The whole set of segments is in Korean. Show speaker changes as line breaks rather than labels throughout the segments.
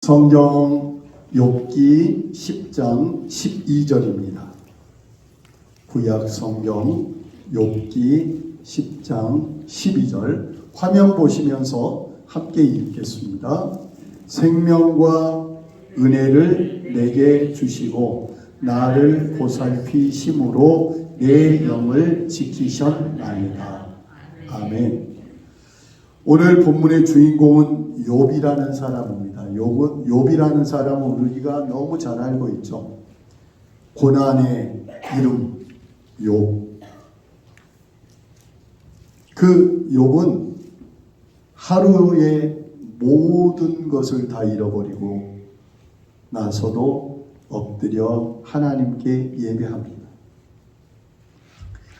성경 욥기 10장 12절입니다. 구약 성경 욥기 10장 12절 화면 보시면서 함께 읽겠습니다. 생명과 은혜를 내게 주시고 나를 보살피심으로 내 영을 지키셨나이다. 아멘. 오늘 본문의 주인공은 욥이라는 사람입니다. 욥이라는 사람은 우리가 너무 잘 알고 있죠. 고난의 이름 욥. 그 욥은 하루에 모든 것을 다 잃어버리고 나서도 엎드려 하나님께 예배합니다.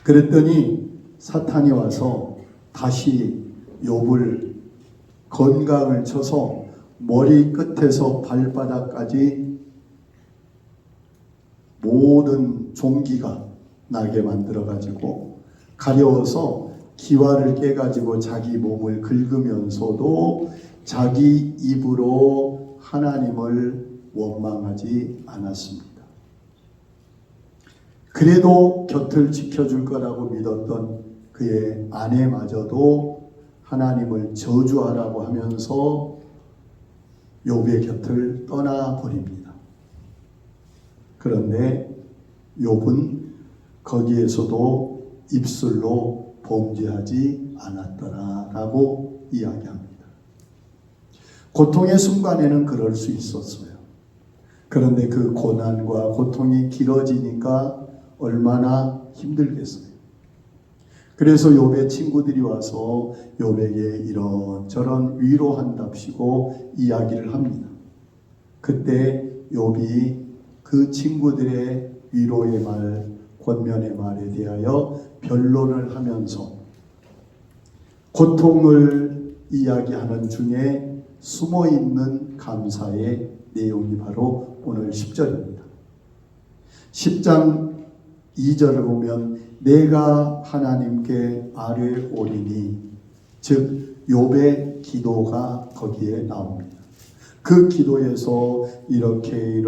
그랬더니 사탄이 와서 다시 욥을 건강을 쳐서 머리 끝에서 발바닥까지 모든 종기가 나게 만들어 가지고 가려워서 기와를 깨가지고 자기 몸을 긁으면서도 자기 입으로 하나님을 원망하지 않았습니다. 그래도 곁을 지켜줄 거라고 믿었던 그의 아내마저도 하나님을 저주하라고 하면서 욥의 곁을 떠나버립니다. 그런데 욥은 거기에서도 입술로 범죄하지 않았더라라고 이야기합니다. 고통의 순간에는 그럴 수 있었어요. 그런데 그 고난과 고통이 길어지니까 얼마나 힘들겠어요. 그래서 욥의 친구들이 와서 욥에게 이런저런 위로한답시고 이야기를 합니다. 그때 욥이 그 친구들의 위로의 말, 권면의 말에 대하여 변론을 하면서 고통을 이야기하는 중에 숨어있는 감사의 내용이 바로 오늘 10절입니다. 10장 2절을 보면 내가 하나님께 아뢰오리니, 즉 욥의 기도가 거기에 나옵니다. 그 기도에서 이렇게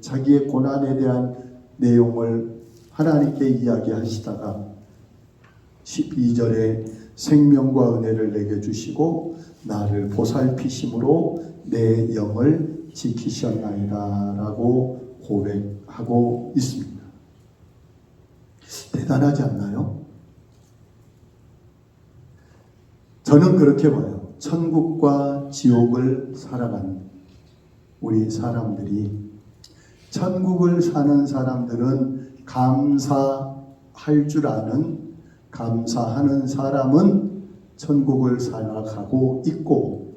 자기의 고난에 대한 내용을 하나님께 이야기하시다가 12절에 생명과 은혜를 내게 주시고 나를 보살피심으로 내 영을 지키셨나이다 라고 고백하고 있습니다. 대단하지 않나요? 저는 그렇게 봐요. 천국과 지옥을 살아가는 우리 사람들이, 천국을 사는 사람들은 감사할 줄 아는, 감사하는 사람은 천국을 살아가고 있고,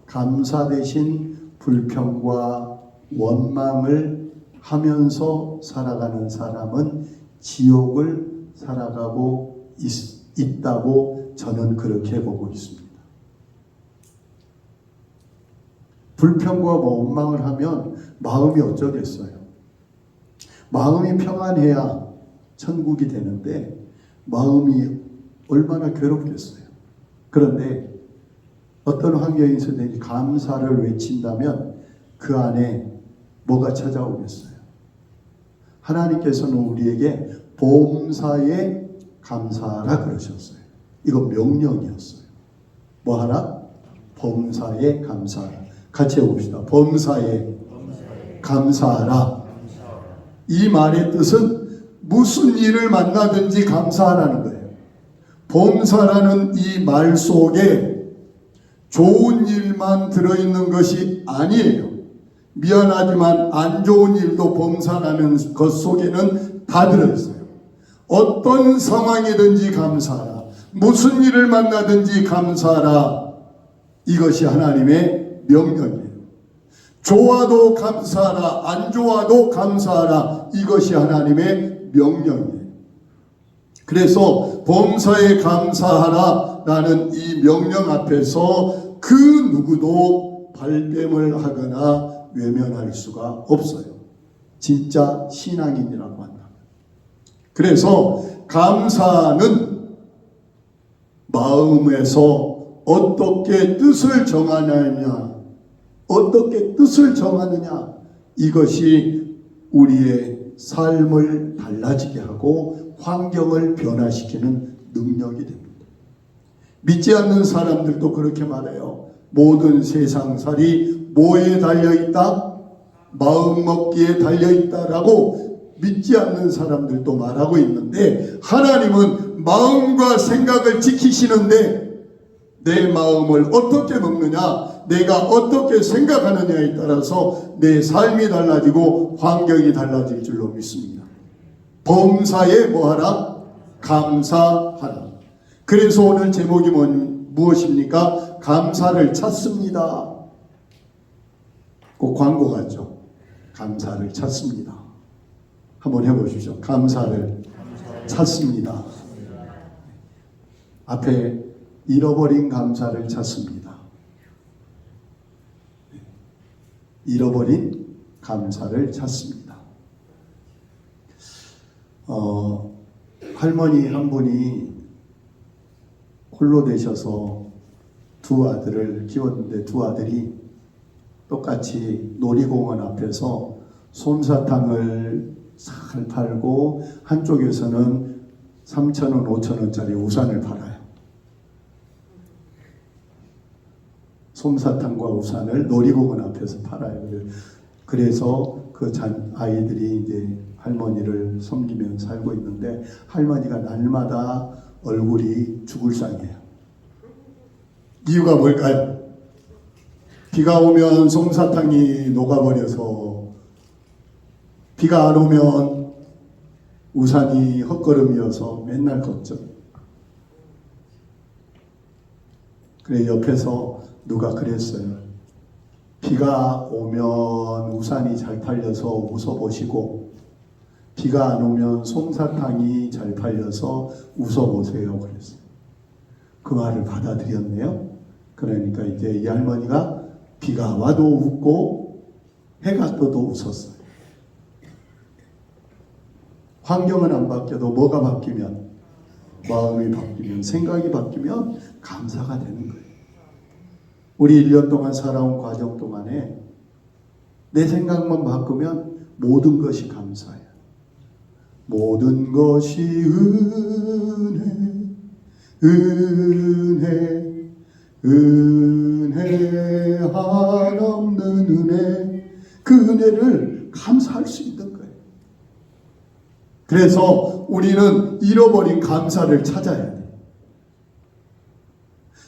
감사 대신 불평과 원망을 하면서 살아가는 사람은 지옥을 살아가고 있다고 저는 그렇게 보고 있습니다. 불평과 원망을 하면 마음이 어쩌겠어요. 마음이 평안해야 천국이 되는데 마음이 얼마나 괴롭겠어요. 그런데 어떤 환경에서든지 감사를 외친다면 그 안에 뭐가 찾아오겠어요? 하나님께서는 우리에게 범사에 감사하라 그러셨어요. 이거 명령이었어요. 뭐 하라? 범사에 감사하라. 같이 해봅시다. 범사에 감사하라. 이 말의 뜻은 무슨 일을 만나든지 감사하라는 거예요. 범사라는 이 말 속에 좋은 일만 들어있는 것이 아니에요. 미안하지만 안 좋은 일도 범사라는 것 속에는 다 들어있어요. 어떤 상황이든지 감사하라. 무슨 일을 만나든지 감사하라. 이것이 하나님의 명령이에요. 좋아도 감사하라. 안 좋아도 감사하라. 이것이 하나님의 명령이에요. 그래서 범사에 감사하라 라는 이 명령 앞에서 그 누구도 발뺌을 하거나 외면할 수가 없어요. 진짜 신앙인이라고 한다. 그래서 감사는 마음에서 어떻게 뜻을 정하느냐, 어떻게 뜻을 정하느냐, 이것이 우리의 삶을 달라지게 하고 환경을 변화시키는 능력이 됩니다. 믿지 않는 사람들도 그렇게 말해요. 모든 세상살이 뭐에 달려있다? 마음 먹기에 달려있다라고 믿지 않는 사람들도 말하고 있는데, 하나님은 마음과 생각을 지키시는데 내 마음을 어떻게 먹느냐, 내가 어떻게 생각하느냐에 따라서 내 삶이 달라지고 환경이 달라질 줄로 믿습니다. 범사에 뭐하라? 감사하라. 그래서 오늘 제목이 무엇입니까? 감사를 찾습니다. 꼭 광고 같죠? 감사를 찾습니다. 한번 해보시죠. 감사를 찾습니다. 앞에 잃어버린 감사를 찾습니다. 잃어버린 감사를 찾습니다. 할머니 한 분이 홀로 되셔서 두 아들을 키웠는데, 두 아들이 똑같이 놀이공원 앞에서 솜사탕을 잘 팔고 한쪽에서는 3,000원, 5,000원짜리 우산을 팔아요. 솜사탕과 우산을 놀이공원 앞에서 팔아요. 그래서 그 아이들이 이제 할머니를 섬기며 살고 있는데, 할머니가 날마다 얼굴이 죽을 상이에요. 이유가 뭘까요? 비가 오면 솜사탕이 녹아버려서, 비가 안 오면 우산이 헛걸음이어서 맨날 걱정. 그래, 옆에서 누가 그랬어요. 비가 오면 우산이 잘 팔려서 웃어보시고, 비가 안 오면 솜사탕이 잘 팔려서 웃어보세요. 그랬어요. 그 말을 받아들였네요. 그러니까 이제 이 할머니가 비가 와도 웃고 해가 떠도 웃었어요. 환경은 안 바뀌어도 뭐가 바뀌면, 마음이 바뀌면, 생각이 바뀌면 감사가 되는 거예요. 우리 1년 동안 살아온 과정 동안에 내 생각만 바꾸면 모든 것이 감사해요. 모든 것이 은혜, 은혜, 은혜, 한없는 은혜, 그 은혜를 감사할 수 있는 거예요. 그래서 우리는 잃어버린 감사를 찾아야 돼요.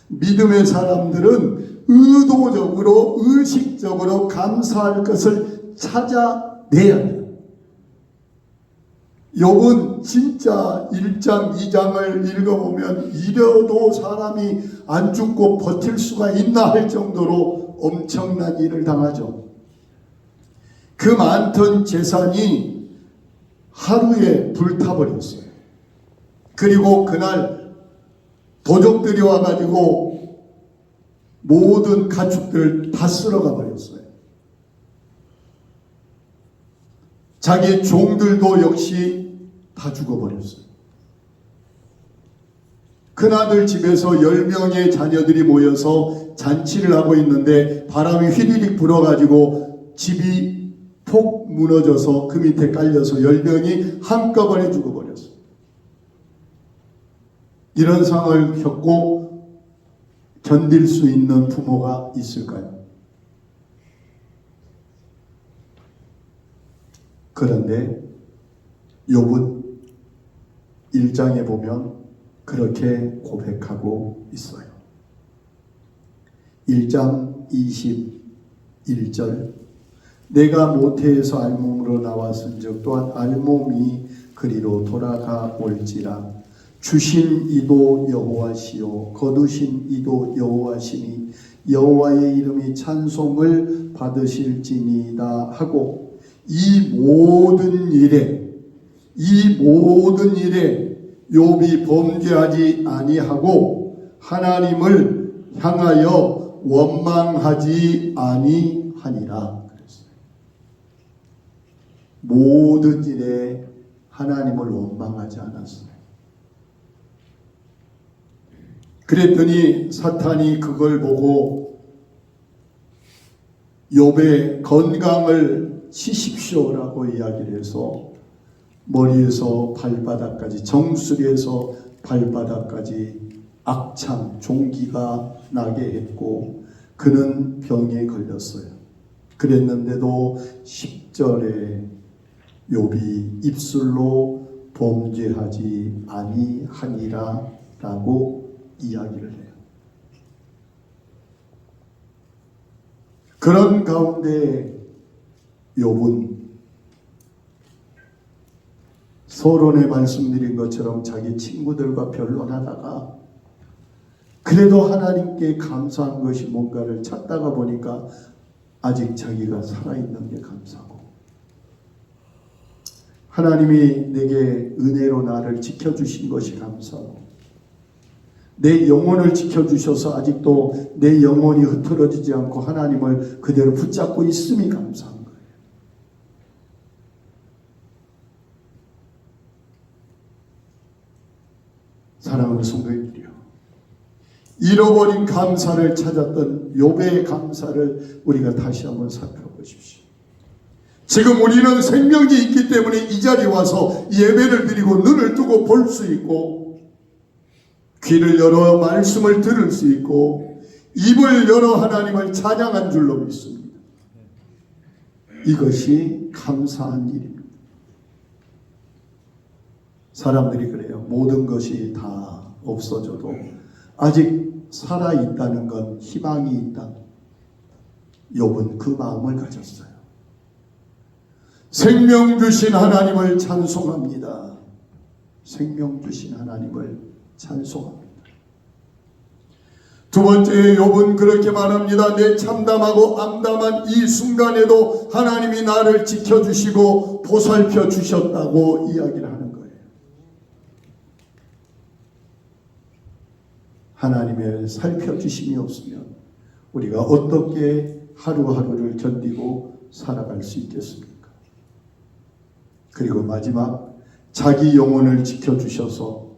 믿음의 사람들은 의도적으로, 의식적으로 감사할 것을 찾아내야 돼요. 욥은 진짜 1장, 2장을 읽어보면 이래도 사람이 안 죽고 버틸 수가 있나 할 정도로 엄청난 일을 당하죠. 그 많던 재산이 하루에 불타버렸어요. 그리고 그날 도적들이 와가지고 모든 가축들을 다 쓸어가 버렸어요. 자기 종들도 역시 다 죽어버렸어요. 큰아들 집에서 10명의 자녀들이 모여서 잔치를 하고 있는데 바람이 휘리릭 불어가지고 집이 폭 무너져서 그 밑에 깔려서 10명이 한꺼번에 죽어버렸어요. 이런 상황을 겪고 견딜 수 있는 부모가 있을까요? 그런데 욥은 1장에 보면 그렇게 고백하고 있어요. 1장 21절, 내가 모태에서 알몸으로 나왔은즉 또한 알몸이 그리로 돌아가 올지라. 주신 이도 여호와시요 거두신 이도 여호와시니 여호와의 이름이 찬송을 받으실지니이다 하고, 이 모든 일에 욥이 범죄하지 아니하고 하나님을 향하여 원망하지 아니하니라 그랬어요. 모든 일에 하나님을 원망하지 않았어요. 그랬더니 사탄이 그걸 보고 욥의 건강을 치십시오라고 이야기를 해서 머리에서 발바닥까지, 정수리에서 발바닥까지 악창, 종기가 나게 했고 그는 병에 걸렸어요. 그랬는데도 10절에 욥이 입술로 범죄하지 아니하니라 라고 이야기를 해요. 그런 가운데 욥은 서론에 말씀드린 것처럼 자기 친구들과 변론하다가 그래도 하나님께 감사한 것이 뭔가를 찾다가 보니까 아직 자기가 살아있는 게 감사하고, 하나님이 내게 은혜로 나를 지켜주신 것이 감사하고, 내 영혼을 지켜주셔서 아직도 내 영혼이 흐트러지지 않고 하나님을 그대로 붙잡고 있음이 감사한 거예요. 사랑하는 성도님들이요, 잃어버린 감사를 찾았던 욥의 감사를 우리가 다시 한번 살펴보십시오. 지금 우리는 생명이 있기 때문에 이 자리에 와서 예배를 드리고 눈을 뜨고 볼 수 있고, 귀를 열어 말씀을 들을 수 있고, 입을 열어 하나님을 찬양한 줄로 믿습니다. 이것이 감사한 일입니다. 사람들이 그래요. 모든 것이 다 없어져도 아직 살아있다는 건 희망이 있다. 욥은 그 마음을 가졌어요. 생명 주신 하나님을 찬송합니다. 생명 주신 하나님을 찬송합니다. 두 번째, 욥은 그렇게 말합니다. 내 참담하고 암담한 이 순간에도 하나님이 나를 지켜주시고 보살펴 주셨다고 이야기를 하는 거예요. 하나님의 살펴주심이 없으면 우리가 어떻게 하루하루를 견디고 살아갈 수 있겠습니까? 그리고 마지막, 자기 영혼을 지켜주셔서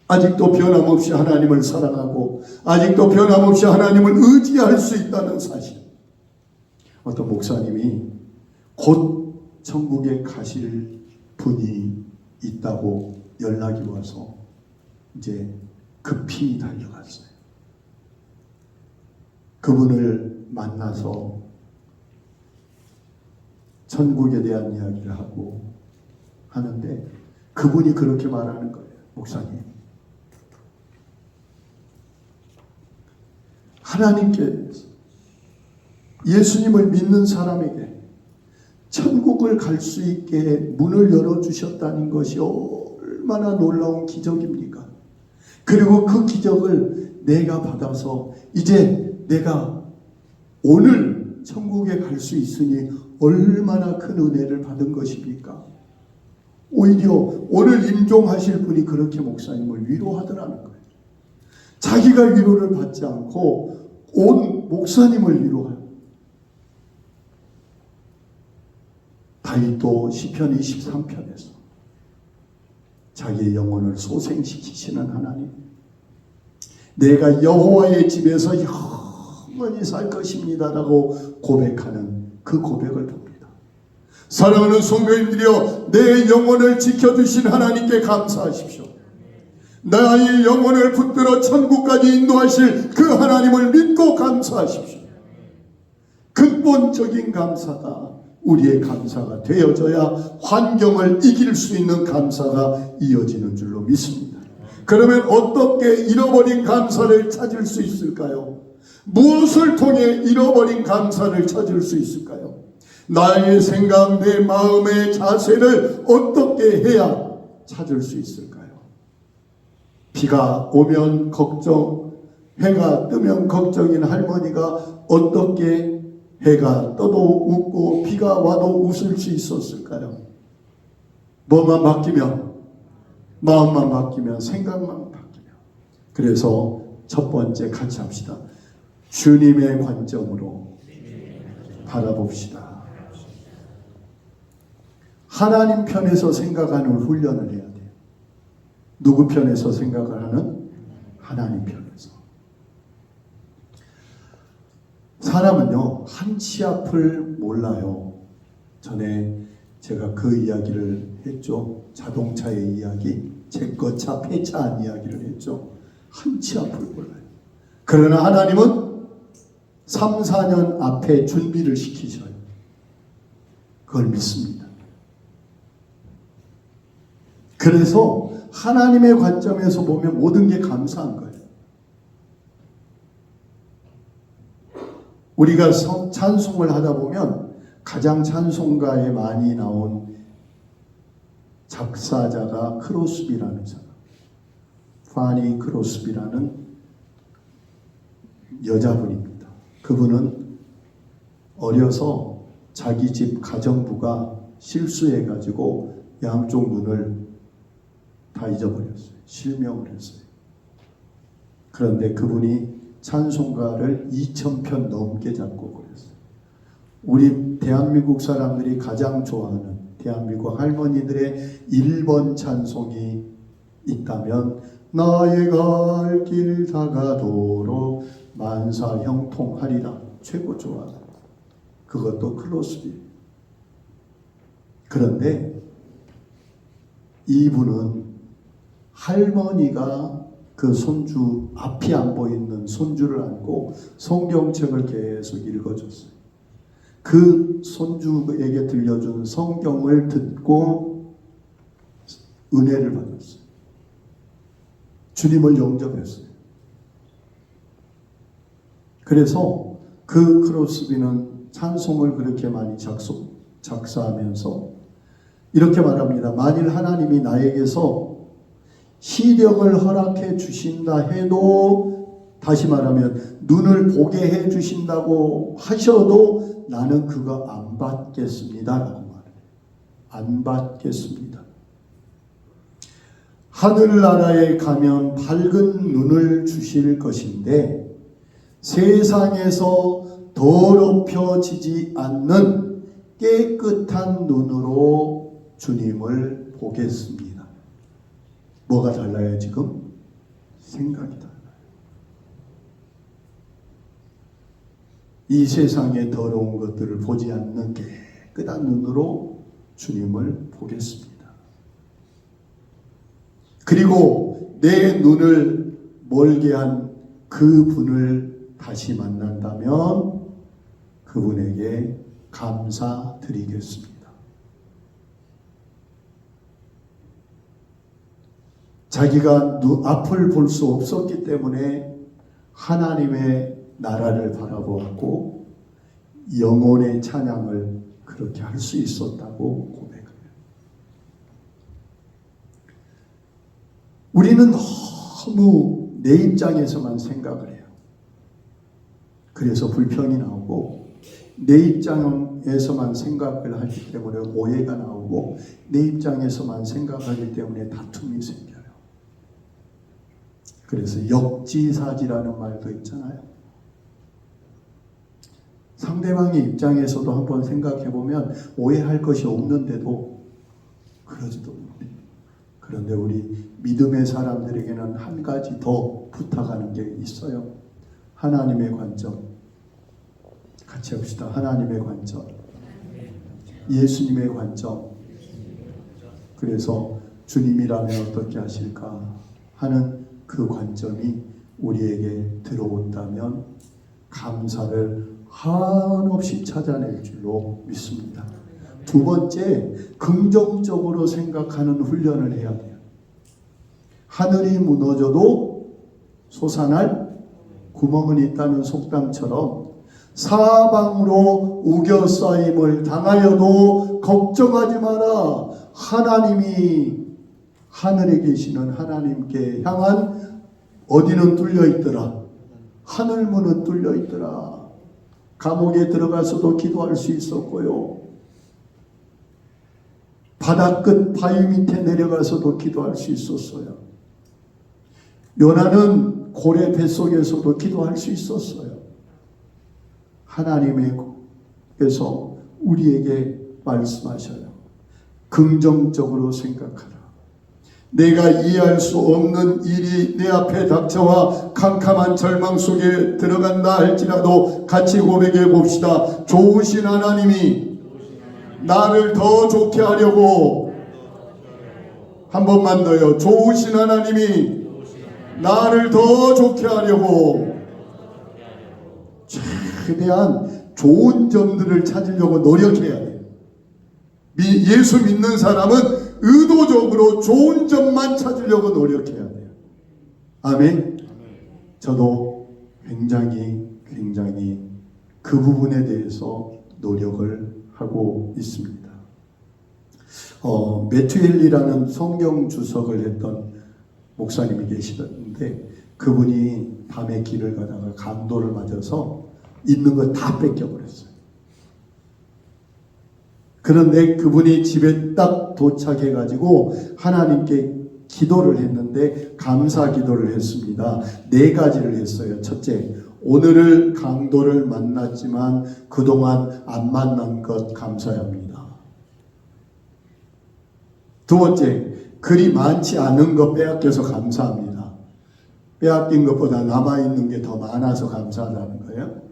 아직도 변함없이 하나님을 사랑하고 아직도 변함없이 하나님을 의지할 수 있다는 사실. 어떤 목사님이 곧 천국에 가실 분이 있다고 연락이 와서 이제 급히 달려갔어요. 그분을 만나서 천국에 대한 이야기를 하고 하는데 그분이 그렇게 말하는 거예요. 목사님, 하나님께 예수님을 믿는 사람에게 천국을 갈 수 있게 문을 열어주셨다는 것이 얼마나 놀라운 기적입니까? 그리고 그 기적을 내가 받아서 이제 내가 오늘 천국에 갈 수 있으니 얼마나 큰 은혜를 받은 것입니까? 오히려 오늘 임종하실 분이 그렇게 목사님을 위로하더라는 거예요. 자기가 위로를 받지 않고 온 목사님을 위로해요. 다윗도 시편 23편에서 자기의 영혼을 소생시키시는 하나님, 내가 여호와의 집에서 영원히 살 것입니다 라고 고백하는 그 고백을 봅니다. 사랑하는 성도님들이여, 내 영혼을 지켜주신 하나님께 감사하십시오. 나의 영혼을 붙들어 천국까지 인도하실 그 하나님을 믿고 감사하십시오. 근본적인 감사가 우리의 감사가 되어져야 환경을 이길 수 있는 감사가 이어지는 줄로 믿습니다. 그러면 어떻게 잃어버린 감사를 찾을 수 있을까요? 무엇을 통해 잃어버린 감사를 찾을 수 있을까요? 나의 생각, 내 마음의 자세를 어떻게 해야 찾을 수 있을까요? 비가 오면 걱정, 해가 뜨면 걱정인 할머니가 어떻게 해가 떠도 웃고 비가 와도 웃을 수 있었을까요? 뭐만 바뀌면, 마음만 바뀌면, 생각만 바뀌면. 그래서 첫 번째 같이 합시다. 주님의 관점으로 바라봅시다. 하나님 편에서 생각하는 훈련을 해야 돼요. 누구 편에서 생각을 하는? 하나님 편에서. 사람은요, 한치 앞을 몰라요. 전에 제가 그 이야기를 했죠. 자동차의 이야기, 제 거 차 폐차한 이야기를 했죠. 한치 앞을 몰라요. 그러나 하나님은 3, 4년 앞에 준비를 시키셔요. 그걸 믿습니다. 그래서 하나님의 관점에서 보면 모든 게 감사한 거예요. 우리가 찬송을 하다 보면 가장 찬송가에 많이 나온 작사자가 크로스비라는 사람, 파니 크로스비라는 여자분입니다. 그분은 어려서 자기 집 가정부가 실수해가지고 양쪽 눈을 다 잊어버렸어요. 실명을 했어요. 그런데 그분이 찬송가를 2,000편 넘게 작곡을 했어요. 우리 대한민국 사람들이 가장 좋아하는 대한민국 할머니들의 1번 찬송이 있다면 나의 갈 길 다가도록 만사 형통하리라. 최고 좋아하는 그것도 크로스비. 그런데 이분은 할머니가 그 손주, 앞이 안 보이는 손주를 안고 성경책을 계속 읽어줬어요. 그 손주에게 들려준 성경을 듣고 은혜를 받았어요. 주님을 영접했어요. 그래서 그 크로스비는 찬송을 그렇게 많이 작사하면서 이렇게 말합니다. 만일 하나님이 나에게서 시력을 허락해 주신다 해도, 다시 말하면 눈을 보게 해 주신다고 하셔도 나는 그거 안 받겠습니다 라고 말해요. 안 받겠습니다. 하늘나라에 가면 밝은 눈을 주실 것인데 세상에서 더럽혀지지 않는 깨끗한 눈으로 주님을 보겠습니다. 뭐가 달라요 지금? 생각이 달라요. 이 세상의 더러운 것들을 보지 않는 깨끗한 눈으로 주님을 보겠습니다. 그리고 내 눈을 멀게 한 그 분을 다시 만난다면 그분에게 감사드리겠습니다. 자기가 앞을 볼 수 없었기 때문에 하나님의 나라를 바라보았고 영혼의 찬양을 그렇게 할 수 있었다고 고백해요. 우리는 너무 내 입장에서만 생각을 해요. 그래서 불평이 나오고 내 입장에서만 생각을 하기 때문에 오해가 나오고 내 입장에서만 생각하기 때문에 다툼이 생겨요. 그래서 역지사지라는 말도 있잖아요. 상대방의 입장에서도 한번 생각해 보면 오해할 것이 없는데도 그러지도 못해요. 그런데 우리 믿음의 사람들에게는 한 가지 더 부탁하는 게 있어요. 하나님의 관점. 같이 합시다. 하나님의 관점. 예수님의 관점. 그래서 주님이라면 어떻게 하실까 하는 그 관점이 우리에게 들어온다면 감사를 한없이 찾아낼 줄로 믿습니다. 두 번째, 긍정적으로 생각하는 훈련을 해야 돼요. 하늘이 무너져도 솟아날 구멍은 있다는 속담처럼 사방으로 우겨싸임을 당하여도 걱정하지 마라. 하나님이 하늘에 계시는 하나님께 향한 어디는 뚫려 있더라. 하늘문은 뚫려 있더라. 감옥에 들어가서도 기도할 수 있었고요. 바닷끝 바위 밑에 내려가서도 기도할 수 있었어요. 요나는 고래 뱃속에서도 기도할 수 있었어요. 하나님께서 우리에게 말씀하셔요. 긍정적으로 생각하라. 내가 이해할 수 없는 일이 내 앞에 닥쳐와 캄캄한 절망 속에 들어간다 할지라도 같이 고백해 봅시다. 좋으신 하나님이 나를 더 좋게 하려고, 한 번만 더요. 좋으신 하나님이 나를 더 좋게 하려고 최대한 좋은 점들을 찾으려고 노력해야 돼요. 예수 믿는 사람은 의도적으로 좋은 점만 찾으려고 노력해야 돼요. 아멘. 저도 굉장히 그 부분에 대해서 노력을 하고 있습니다. 매튜엘리라는 성경 주석을 했던 목사님이 계시던데, 그분이 밤에 길을 가다가 강도를 맞아서 있는 거 다 뺏겨버렸어요. 그런데 그분이 집에 딱 도착해가지고 하나님께 기도를 했는데, 감사 기도를 했습니다. 4가지를 했어요. 첫째, 오늘을 강도를 만났지만 그동안 안 만난 것 감사합니다. 두 번째, 그리 많지 않은 것 빼앗겨서 감사합니다. 빼앗긴 것보다 남아있는 게 더 많아서 감사하다는 거예요.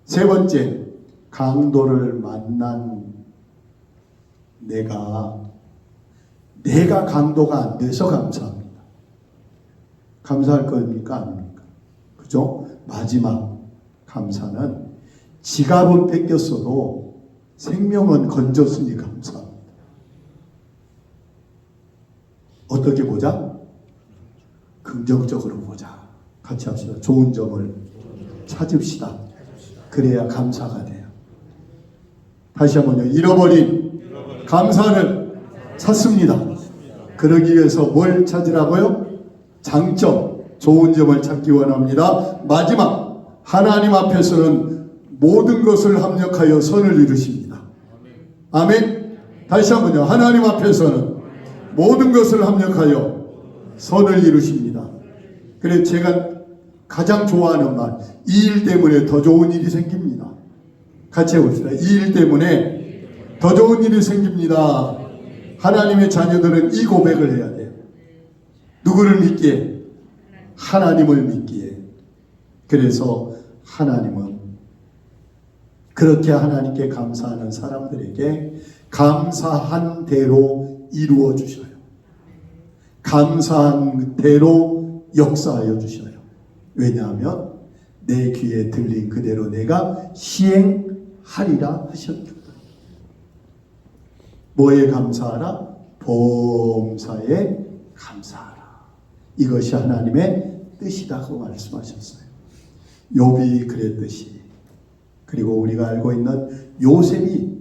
세 번째, 강도를 만난 내가 강도가 안 돼서 감사합니다. 감사할 겁니까? 아닙니까? 그죠? 마지막 감사는 지갑은 뺏겼어도 생명은 건졌으니 감사합니다. 어떻게 보자? 긍정적으로 보자. 같이 합시다. 좋은 점을 찾읍시다. 그래야 감사가 돼요. 다시 한번요. 잃어버린 감사를 찾습니다. 그러기 위해서 뭘 찾으라고요? 장점, 좋은 점을 찾기 원합니다. 마지막, 하나님 앞에서는 모든 것을 합력하여 선을 이루십니다. 아멘. 다시 한번요. 하나님 앞에서는 모든 것을 합력하여 선을 이루십니다. 그래서 제가 가장 좋아하는 말, 이 일 때문에 더 좋은 일이 생깁니다. 같이 해봅시다. 이 일 때문에 더 좋은 일이 생깁니다. 하나님의 자녀들은 이 고백을 해야 돼요. 누구를 믿기에? 하나님을 믿기에. 그래서 하나님은 그렇게 하나님께 감사하는 사람들에게 감사한 대로 이루어 주셔요. 감사한 대로 역사하여 주셔요. 왜냐하면 내 귀에 들린 그대로 내가 시행하리라 하셨기 때문에. 뭐에 감사하라? 범사에 감사하라. 이것이 하나님의 뜻이라고 말씀하셨어요. 욥이 그랬듯이, 그리고 우리가 알고 있는 요셉이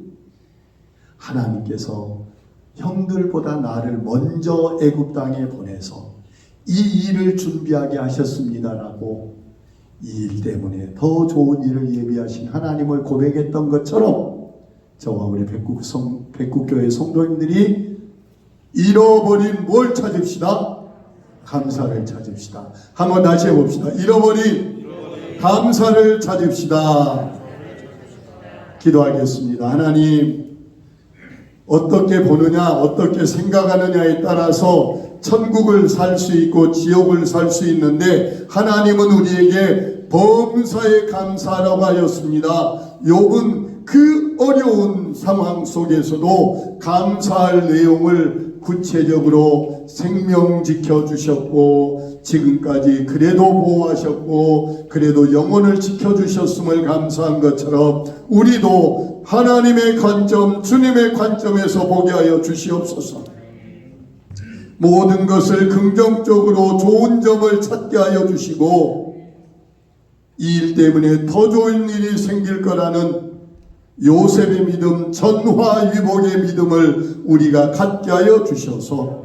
하나님께서 형들보다 나를 먼저 애굽 땅에 보내서 이 일을 준비하게 하셨습니다라고 이 일 때문에 더 좋은 일을 예비하신 하나님을 고백했던 것처럼, 저와 우리 백국교회 성도님들이 잃어버린 뭘 찾읍시다? 감사를 찾읍시다. 한번 다시 해봅시다. 잃어버린 감사를 찾읍시다. 기도하겠습니다. 하나님, 어떻게 보느냐, 어떻게 생각하느냐에 따라서 천국을 살 수 있고 지옥을 살 수 있는데, 하나님은 우리에게 범사에 감사라고 하였습니다. 욥은 그 어려운 상황 속에서도 감사할 내용을 구체적으로 생명 지켜주셨고, 지금까지 그래도 보호하셨고, 그래도 영혼을 지켜주셨음을 감사한 것처럼 우리도 하나님의 관점, 주님의 관점에서 보게 하여 주시옵소서. 모든 것을 긍정적으로 좋은 점을 찾게 하여 주시고, 이 일 때문에 더 좋은 일이 생길 거라는 요셉의 믿음, 전화위복의 믿음을 우리가 갖게 하여 주셔서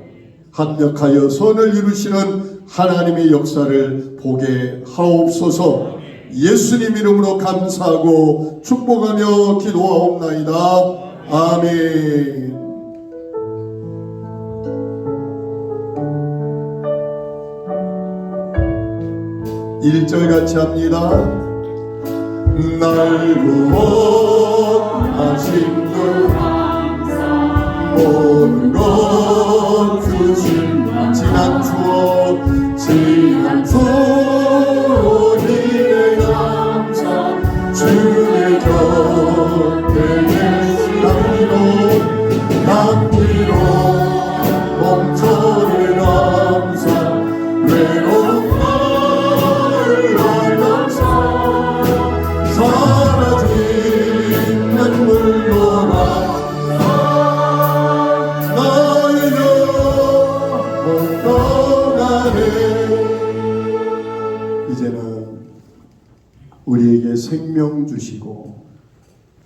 합력하여 선을 이루시는 하나님의 역사를 보게 하옵소서. 예수님 이름으로 감사하고 축복하며 기도하옵나이다. 아멘. 1절 같이 합니다. 날 구원하신 그 모든 것 주신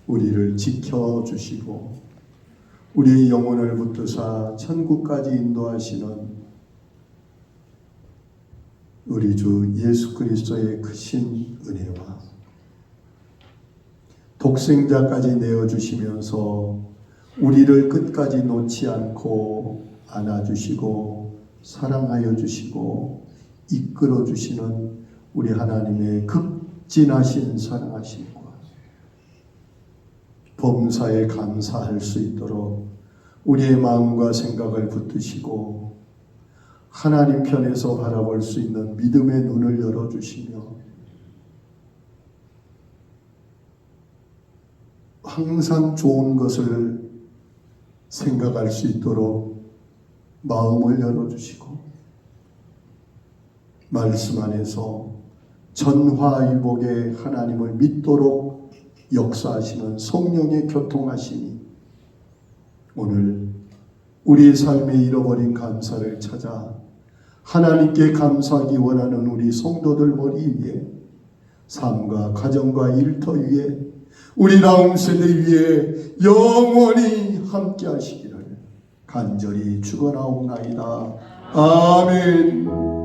우리를 지켜주시고 우리의 영혼을 붙드사 천국까지 인도하시는 우리 주 예수 그리스도의 크신 은혜와 독생자까지 내어주시면서 우리를 끝까지 놓지 않고 안아주시고 사랑하여 주시고 이끌어 주시는 우리 하나님의 극진하신 사랑하심과 범사에 감사할 수 있도록 우리의 마음과 생각을 붙드시고 하나님 편에서 바라볼 수 있는 믿음의 눈을 열어주시며 항상 좋은 것을 생각할 수 있도록 마음을 열어주시고 말씀 안에서 전화위복의 하나님을 믿도록 역사하시는 성령의 교통하심이 오늘 우리의 삶에 잃어버린 감사를 찾아 하나님께 감사하기 원하는 우리 성도들 머리 위에 삶과 가정과 일터 위에 우리 다음 세대 위에 영원히 함께 하시기를 간절히 축원하옵나이다. 아멘.